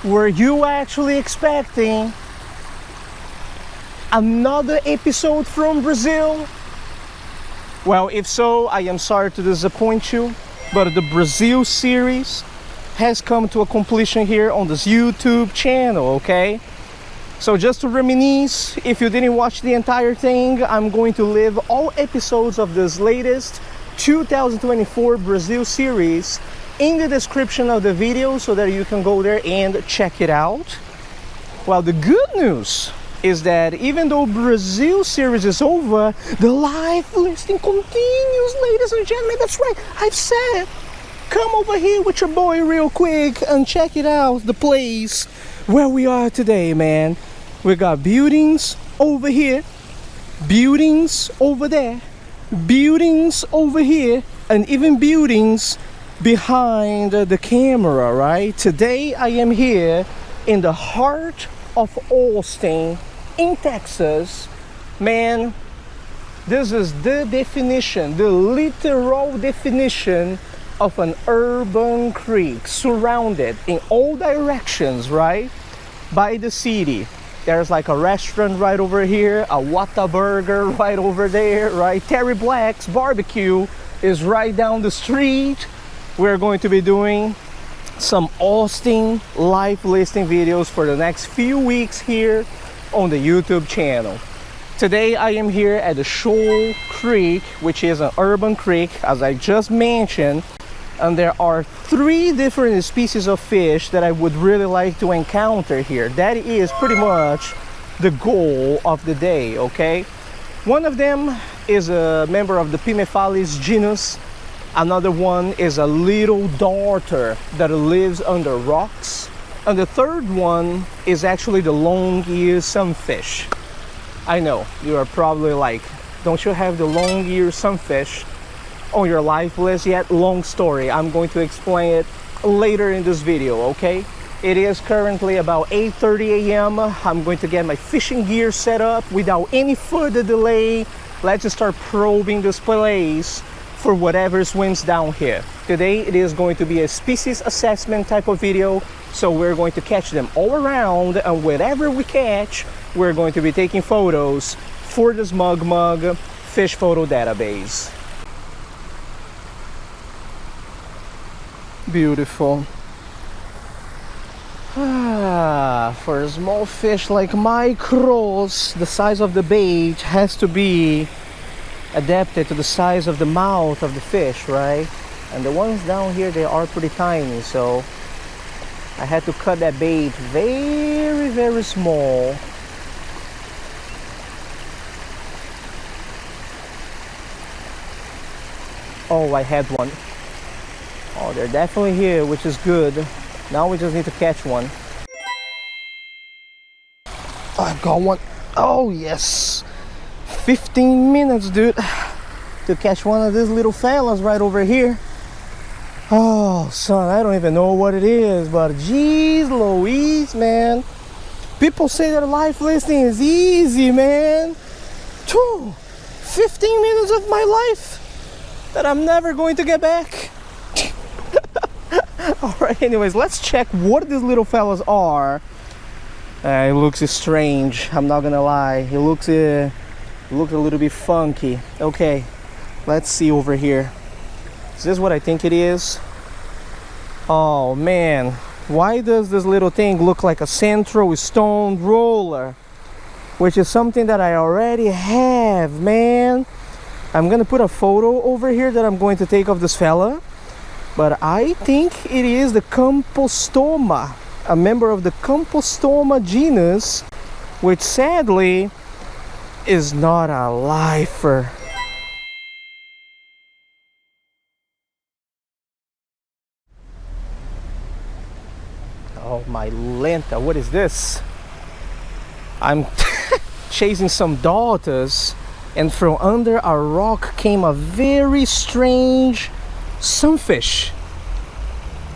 Were you actually expecting another episode from Brazil? Well, if so, I am sorry to disappoint you, but the Brazil series has come to a completion here on this YouTube channel, okay? So just to reminisce, if you didn't watch the entire thing, I'm going to leave all episodes of this latest 2024 Brazil series in the description of the video so that you can go there and check it out. Well, the good news is that even though Brazil series is over, the live listing continues, ladies and gentlemen. That's right, I've said, come over here with your boy real quick and check it out, the place where we are today, man. We got buildings over here, buildings over there, buildings over here, and even buildings behind the camera, right? Today I am here in the heart of Austin in Texas. Man, this is the definition, the literal definition of an urban creek, surrounded in all directions, right, by the city. There's like a restaurant right over here, a Whataburger right over there, right? Terry Black's barbecue is right down the street. We're going to be doing some Austin live listing videos for the next few weeks here on the YouTube channel. Today I am here at the Shoal Creek, which is an urban creek, as I just mentioned, and there are 3 different species of fish that I would really like to encounter here. That is pretty much the goal of the day, okay? One of them is a member of the Pimefalis genus. Another one is a little darter that lives under rocks. And the third one is actually the long-eared sunfish. I know, you are probably like, don't you have the long-eared sunfish on your life list yet? Long story, I'm going to explain it later in this video, okay? It is currently about 8:30 a.m. I'm going to get my fishing gear set up without any further delay. Let's just start probing this place for whatever swims down here. Today it is going to be a species assessment type of video, so we're going to catch them all around, and whatever we catch, we're going to be taking photos for the SmugMug fish photo database. Beautiful. For a small fish like micros, the size of the bait has to be adapted to the size of the mouth of the fish, right? And the ones down here, they are pretty tiny, so I had to cut that bait very, very small. Oh, I had one. Oh, they're definitely here, which is good. Now we just need to catch one. I've got one. Oh, yes. 15 minutes, dude, to catch one of these little fellas right over here. Oh, son, I don't even know what it is, but geez Louise, man. People say that live listing is easy, man. 15 minutes of my life that I'm never going to get back. All right, anyways, let's check what these little fellas are. It looks strange, I'm not gonna lie. It looks a little bit funky. Okay, let's see over here. Is this what I think it is? Oh man, why does this little thing look like a central stone roller? Which is something that I already have, man. I'm gonna put a photo over here that I'm going to take of this fella, but I think it is the Campostoma, a member of the Campostoma genus, which sadly is not a lifer. Oh my lenta, what is this? I'm chasing some daughters, and from under a rock came a very strange sunfish.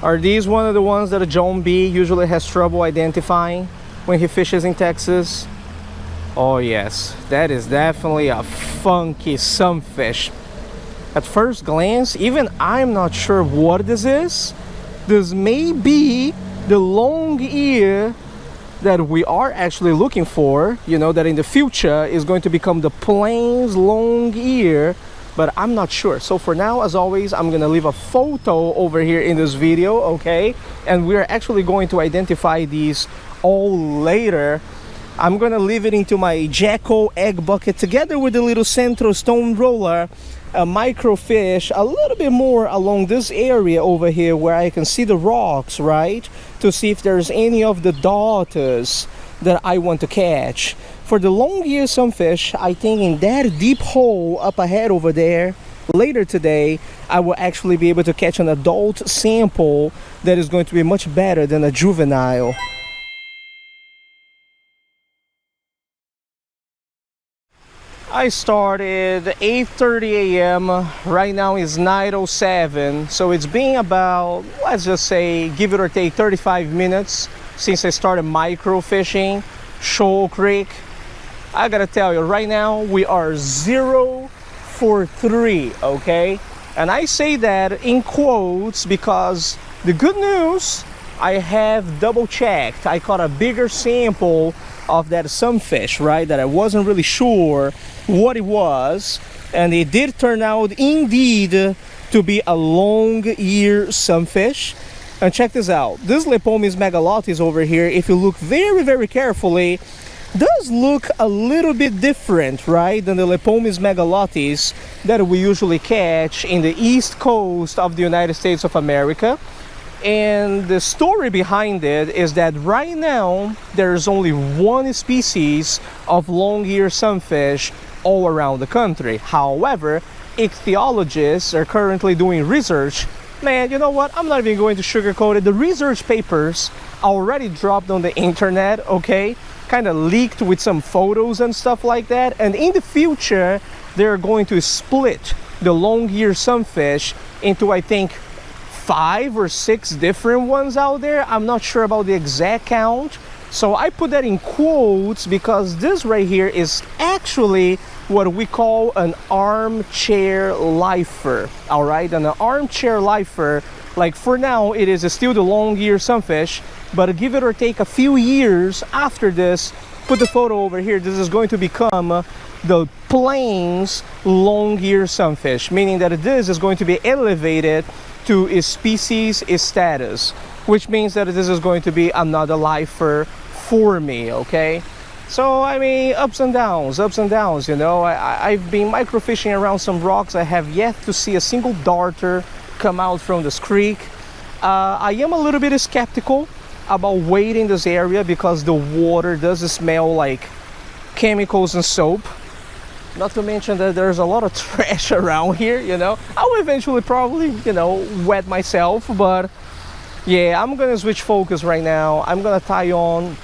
Are these one of the ones that a John B usually has trouble identifying when he fishes in Texas? Oh yes, that is definitely a funky sunfish. At first glance, even I'm not sure what this is. This may be the long ear that we are actually looking for, you know, that in the future is going to become the plains long ear, but I'm not sure. So for now, as always, I'm gonna leave a photo over here in this video, okay? And we're actually going to identify these all later. I'm gonna leave it into my Jacko egg bucket together with the little Centro stone roller, a microfish a little bit more along this area over here where I can see the rocks, right? To see if there's any of the daughters that I want to catch. For the long ear sunfish, I think in that deep hole up ahead over there, later today, I will actually be able to catch an adult sample that is going to be much better than a juvenile. I started 8:30 a.m. Right now is 9:07, so it's been about, let's just say, give it or take 35 minutes since I started micro fishing Shoal Creek. I gotta tell you, right now we are 0 for 3, okay? And I say that in quotes because the good news, I have double checked. I caught a bigger sample of that sunfish, right, that I wasn't really sure what it was, and it did turn out indeed to be a long ear sunfish. And check this out, this Lepomis megalotis over here, if you look very, very carefully, does look a little bit different, right, than the Lepomis megalotis that we usually catch in the east coast of the United States of America. And the story behind it is that right now there's only one species of long ear sunfish all around the country. However, ichthyologists are currently doing research. Man, you know what? I'm not even going to sugarcoat it. The research papers already dropped on the internet, okay? Kind of leaked with some photos and stuff like that. And in the future, they're going to split the long ear sunfish into, I think, 5 or 6 different ones out there. I'm not sure about the exact count, so I put that in quotes because this right here is actually what we call an armchair lifer. All right, and an armchair lifer, like for now it is still the long ear sunfish, but give it or take a few years after this, put the photo over here, this is going to become the plains long ear sunfish, meaning that this is going to be elevated to a species status, which means that this is going to be another lifer for me, okay? So I mean, ups and downs, you know. I've been microfishing around some rocks. I have yet to see a single darter come out from this creek. I am a little bit skeptical about wading this area because the water does smell like chemicals and soap. Not to mention that there's a lot of trash around here, you know. I will eventually probably, you know, wet myself, but yeah, I'm gonna switch focus right now. I'm gonna tie on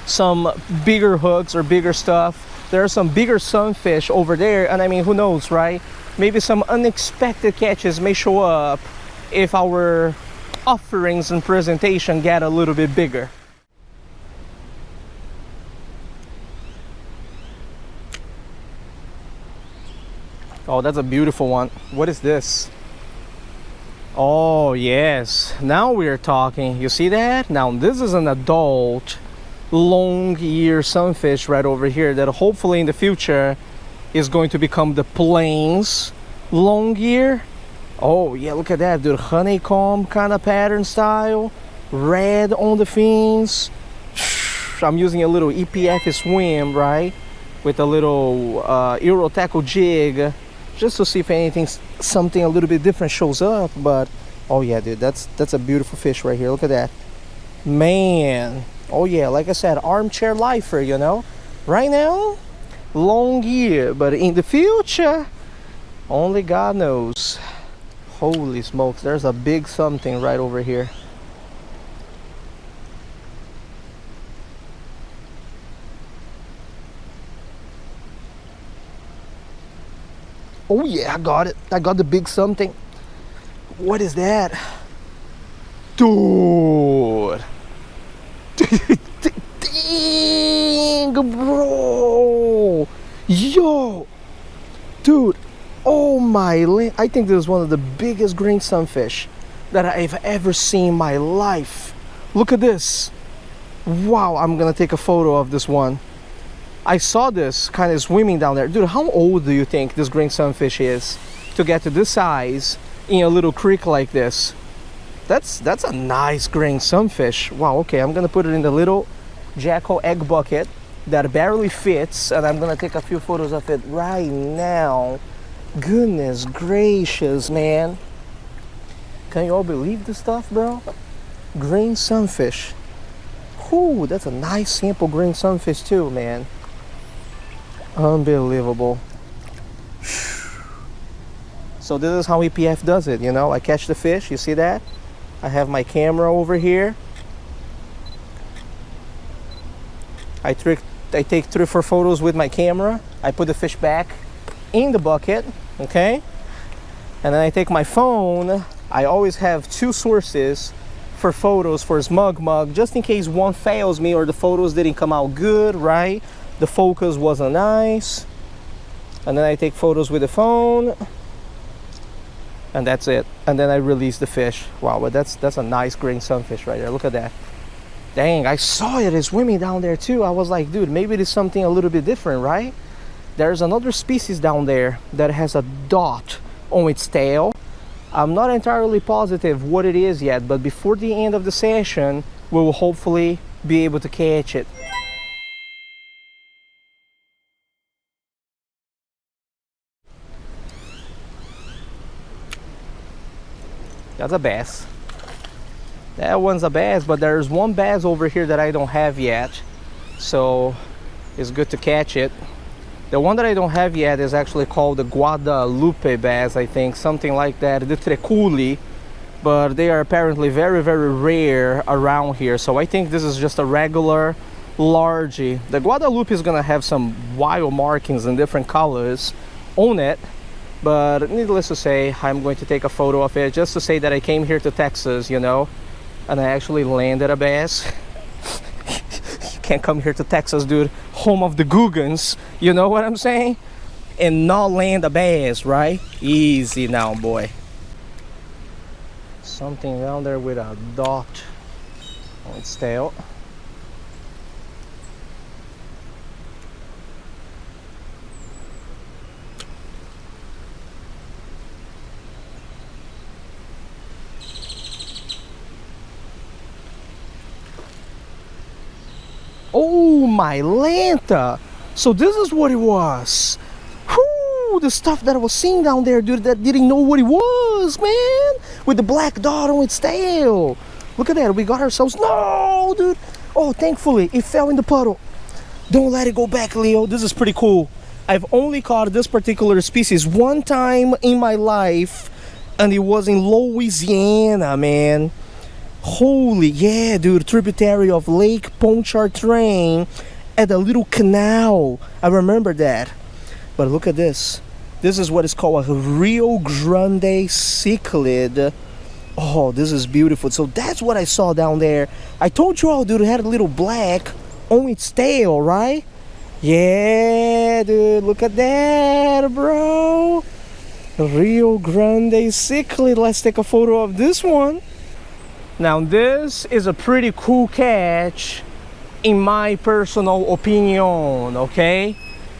some bigger hooks or bigger stuff. There are some bigger sunfish over there, and I mean, who knows, right? Maybe some unexpected catches may show up if our offerings and presentation get a little bit bigger. Oh, that's a beautiful one. What is this? Oh, yes. Now we're talking. You see that? Now this is an adult long ear sunfish right over here that hopefully in the future is going to become the plains long ear. Oh, yeah, look at that, dude. Honeycomb kind of pattern style. Red on the fins. I'm using a little EPF swim, right? With a little Euro tackle jig, just to see if anything, something a little bit different shows up. But oh yeah, dude, that's a beautiful fish right here. Look at that, man. Oh yeah, like I said, armchair lifer, you know. Right now, long ear, but in the future, only God knows. Holy smokes, there's a big something right over here. Oh yeah, I got it. I got the big something. What is that? Dude. Dang, bro. Yo. Dude. Oh my, I think this is one of the biggest green sunfish that I've ever seen in my life. Look at this. Wow, I'm gonna take a photo of this one. I saw this kind of swimming down there. Dude, how old do you think this green sunfish is to get to this size in a little creek like this? That's a nice green sunfish. Wow, okay, I'm gonna put it in the little Jackal egg bucket that barely fits, and I'm gonna take a few photos of it right now. Goodness gracious, man. Can you all believe this stuff, bro? Green sunfish. Whoo, that's a nice simple green sunfish too, man. Unbelievable. So this is how EPF does it, you know. I catch the fish, you see that? I have my camera over here. I take 3 or 4 photos with my camera. I put the fish back in the bucket, okay? And then I take my phone. I always have 2 sources for photos for SmugMug, just in case one fails me or the photos didn't come out good, right? The focus wasn't nice. And then I take photos with the phone. And that's it. And then I release the fish. Wow, but that's a nice green sunfish right there. Look at that. Dang, I saw it swimming down there too. I was like, dude, maybe it is something a little bit different, right? There's another species down there that has a dot on its tail. I'm not entirely positive what it is yet, but before the end of the session, we will hopefully be able to catch it. That's a bass. That one's a bass, but there's one bass over here that I don't have yet, so it's good to catch it. The one that I don't have yet is actually called the Guadalupe bass, I think, something like that, the Treculi, but they are apparently very, very rare around here, so I think this is just a regular largie. The Guadalupe is gonna have some wild markings in different colors on it, but needless to say, I'm going to take a photo of it just to say that I came here to Texas, you know, and I actually landed a bass. You can't come here to Texas, dude, home of the Googans, you know what I'm saying, and not land a bass, right? Easy now, boy. Something down there with a dot on its tail. Oh, my Lanta! So this is what it was. Whoo! The stuff that I was seeing down there, dude, that didn't know what it was, man! With the black dot on its tail. Look at that, we got ourselves... No, dude! Oh, thankfully, it fell in the puddle. Don't let it go back, Leo. This is pretty cool. I've only caught this particular species one time in my life, and it was in Louisiana, man. Holy, yeah, dude, tributary of Lake Pontchartrain at a little canal. I remember that. But look at this. This is what is called a Rio Grande cichlid. Oh, this is beautiful. So that's what I saw down there. I told you all, dude, it had a little black on its tail, right? Yeah, dude, look at that, bro. Rio Grande cichlid. Let's take a photo of this one. Now this is a pretty cool catch in my personal opinion, okay?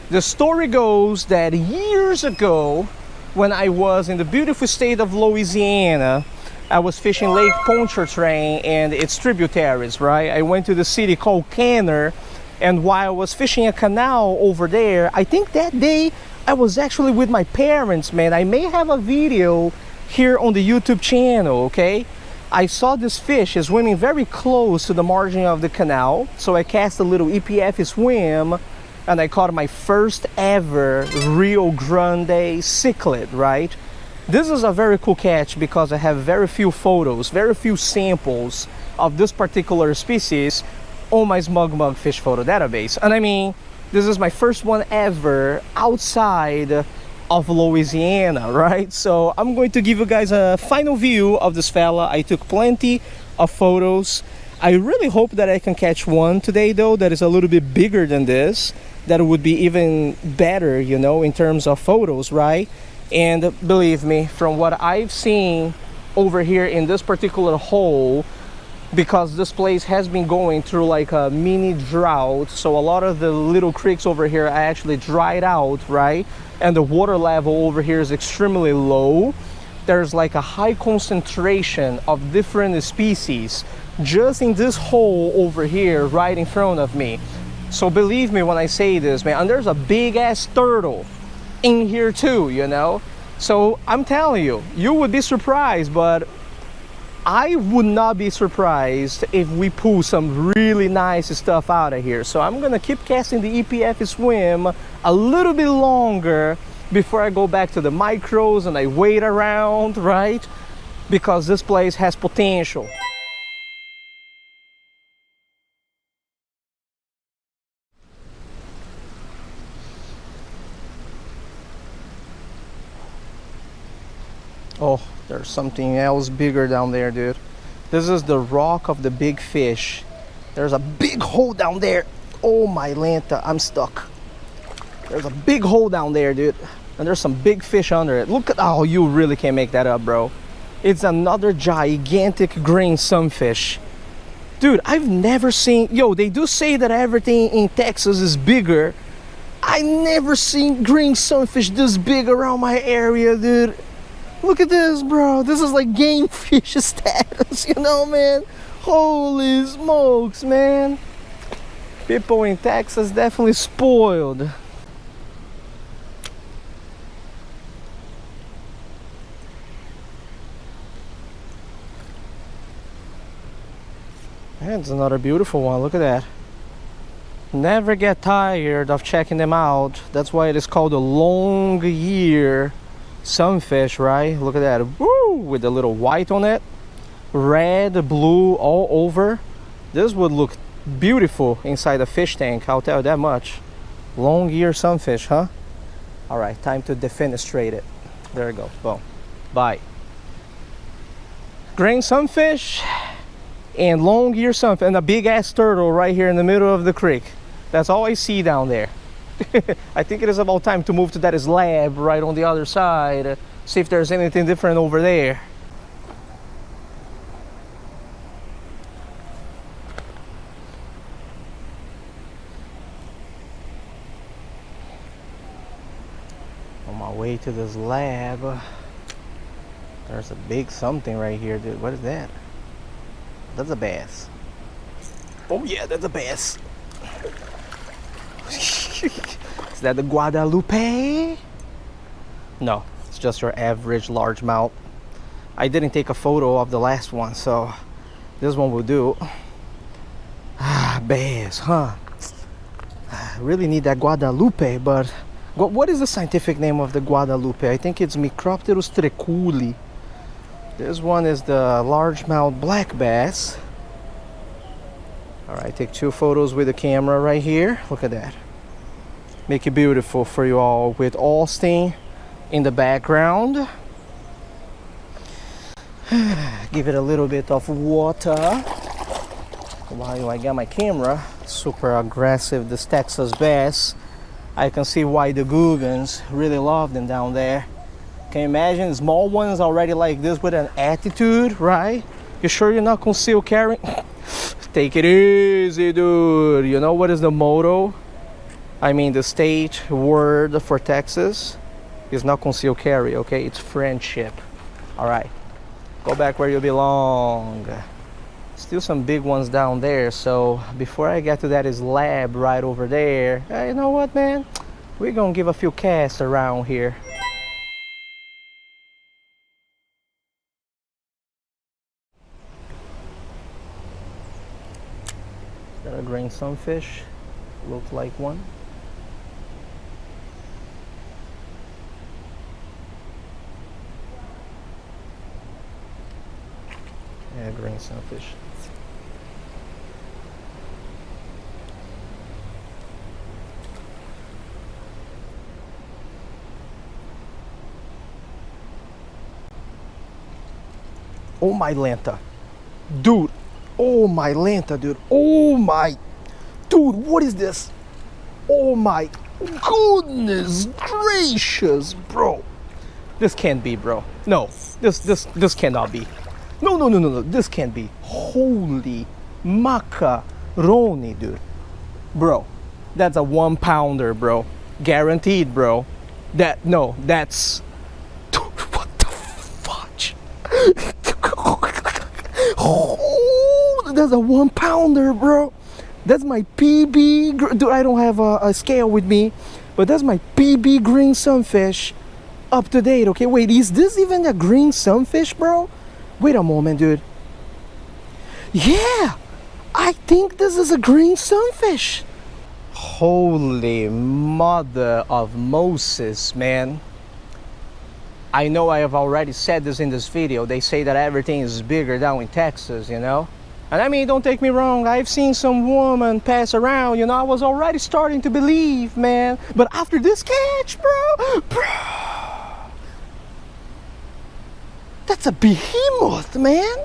The story goes that years ago, when I was in the beautiful state of Louisiana, I was fishing Lake Pontchartrain and its tributaries, right? I went to the city called Kenner, and while I was fishing a canal over there, I think that day I was actually with my parents, man. I may have a video here on the YouTube channel, okay? I saw this fish swimming very close to the margin of the canal, so I cast a little EPF swim and I caught my first ever Rio Grande cichlid, right? This is a very cool catch because I have very few photos, very few samples of this particular species on my SmugMug fish photo database. And I mean, this is my first one ever outside of Louisiana, right? So I'm going to give you guys a final view of this fella. I took plenty of photos. I really hope that I can catch one today though that is a little bit bigger than this, that would be even better, you know, in terms of photos, right? And believe me, from what I've seen over here in this particular hole, because this place has been going through like a mini drought, so a lot of the little creeks over here are actually dried out, right? And the water level over here is extremely low. There's like a high concentration of different species just in this hole over here right in front of me. So believe me when I say this, man. And there's a big ass turtle in here too, you know. So I'm telling you, you would be surprised, but I would not be surprised if we pull some really nice stuff out of here. So I'm gonna keep casting the EPF swim a little bit longer before I go back to the micros and I wait around, right? Because this place has potential. Oh, there's something else bigger down there, dude. This is the rock of the big fish. There's a big hole down there. Oh my Lanta, I'm stuck. There's a big hole down there, dude. And there's some big fish under it. Look at, oh, you really can't make that up, bro. It's another gigantic green sunfish. Dude, I've never seen, yo, they do say that everything in Texas is bigger. I never seen green sunfish this big around my area, dude. Look at this, bro. This is like game fish status, you know, man. Holy smokes, man. People in Texas definitely spoiled. That's another beautiful one. Look at that. Never get tired of checking them out. That's why it is called a long year sunfish, right? Look at that. Woo! With the little white on it, red, blue all over. This would look beautiful inside a fish tank, I'll tell you that much. Long ear sunfish, huh? All right, time to defenestrate it. There you go. Boom. Bye. Green sunfish and long ear sunfish and a big ass turtle right here in the middle of the creek. That's all I see down there. I think it is about time to move to that slab right on the other side. See if there's anything different over there. On my way to the slab. There's a big something right here, dude. What is that? That's a bass. Oh yeah, that's a bass. Is that the Guadalupe? No, it's just your average largemouth. I didn't take a photo of the last one, so this one will do. Ah, bass, huh? I really need that Guadalupe, but what is the scientific name of the Guadalupe? I think it's Micropterus treculi. This one is the largemouth black bass. All right, take 2 photos with the camera right here. Look at that. Make it beautiful for you all with Austin in the background. Give it a little bit of water while I got my camera. Super aggressive, this Texas bass. I can see why the Googans really love them down there. Can you imagine small ones already like this with an attitude, right? You sure you're not concealed carrying? Take it easy, dude. You know what is the motto? I mean, the state word for Texas is not concealed carry, okay? It's friendship. All right, go back where you belong. Still some big ones down there. So before I get to that slab right over there, you know what, man? We're gonna give a few casts around here. Got a green sunfish. Looks like one. Yeah, green sunfish. Oh my Lanta. Dude. Oh my Lanta, dude. Oh my. Dude, what is this? Oh my goodness gracious, bro. This can't be, bro. No, this cannot be. No. This can't be. Holy macaroni, dude. Bro, that's a 1-pounder, bro. Guaranteed, bro. That's... Dude, what the fudge? Oh, that's a 1-pounder, bro. That's my PB. Dude, I don't have a scale with me, but that's my PB green sunfish. Up to date, okay? Wait, is this even a green sunfish, bro? Wait a moment, dude. Yeah, I think this is a green sunfish. Holy mother of Moses, man. I know I have already said this in this video. They say that everything is bigger down in Texas, you know? And I mean, don't take me wrong, I've seen some woman pass around, you know, I was already starting to believe, man. But after this catch, bro, that's a behemoth, man.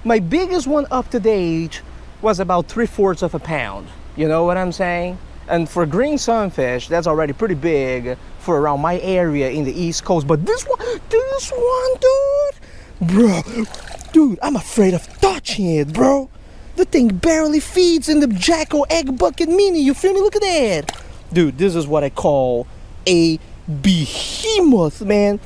My biggest one up to date was about 3/4 of a pound. You know what I'm saying? And for green sunfish, that's already pretty big for around my area in the East Coast. But this one, dude, I'm afraid of touching it, bro. The thing barely feeds in the Jacko Egg Bucket Mini. You feel me? Look at that. Dude, this is what I call a behemoth, man.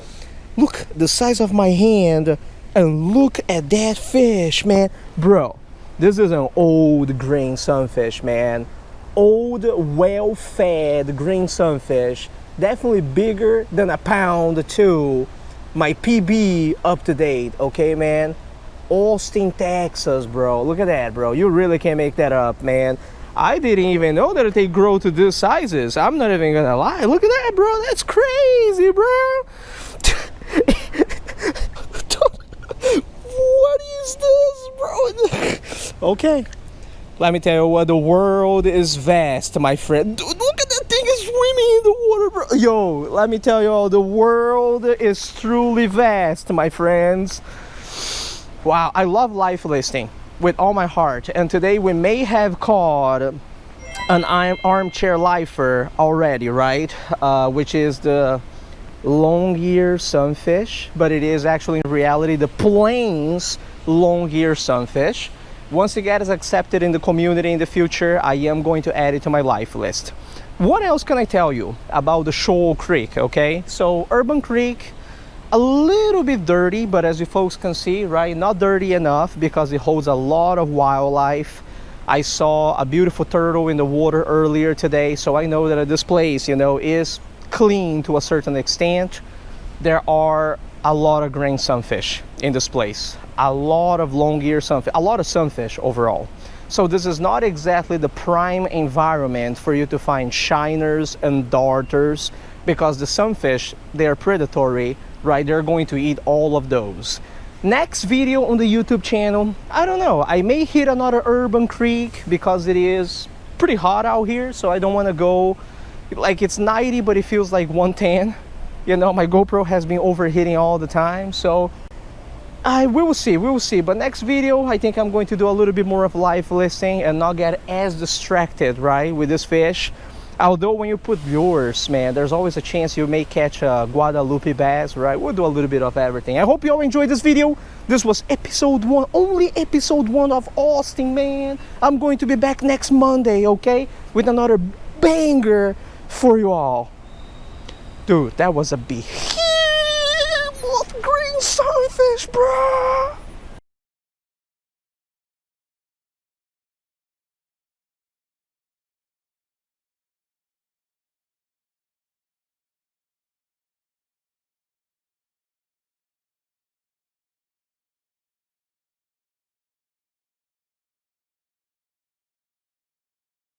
Look the size of my hand and look at that fish, man. Bro, this is an old green sunfish, man. Old, well-fed green sunfish. Definitely bigger than a pound too. My PB up to date, okay, man? Austin, Texas, bro. Look at that, bro. You really can't make that up, man. I didn't even know that they grow to these sizes. I'm not even gonna lie. Look at that, bro. That's crazy, bro. What is this, bro? Okay, let me tell you what, the world is vast, my friend. Dude, look at that thing is swimming in the water, bro. Yo, let me tell you all, the world is truly vast, my friends. Wow, I love life listing with all my heart. And today we may have caught an armchair lifer already, right? Which is the long-ear sunfish, but it is actually in reality the Plains long-ear sunfish. Once it gets accepted in the community in the future, I am going to add it to my life list. What else can I tell you about the Shoal Creek, okay? So Urban Creek, a little bit dirty, but as you folks can see, right, not dirty enough because it holds a lot of wildlife. I saw a beautiful turtle in the water earlier today, so I know that this place, you know, is clean to a certain extent. There are a lot of green sunfish in this place, a lot of long-ear sunfish, a lot of sunfish overall. So this is not exactly the prime environment for you to find shiners and darters, because the sunfish, they are predatory, right? They're going to eat all of those. Next video on the YouTube channel, I don't know, I may hit another Urban Creek because it is pretty hot out here, so I don't want to go like it's 90 but it feels like 110. You know, my GoPro has been overheating all the time, so we will see. But next video, I think I'm going to do a little bit more of life listing and not get as distracted, right, with this fish. Although when you put lures, man, there's always a chance you may catch a Guadalupe bass, right? We'll do a little bit of everything. I hope you all enjoyed this video. This was episode 1, only episode 1 of Austin, man. I'm going to be back next Monday, okay, with another banger for you all. Dude, that was a behemoth green sunfish, bro.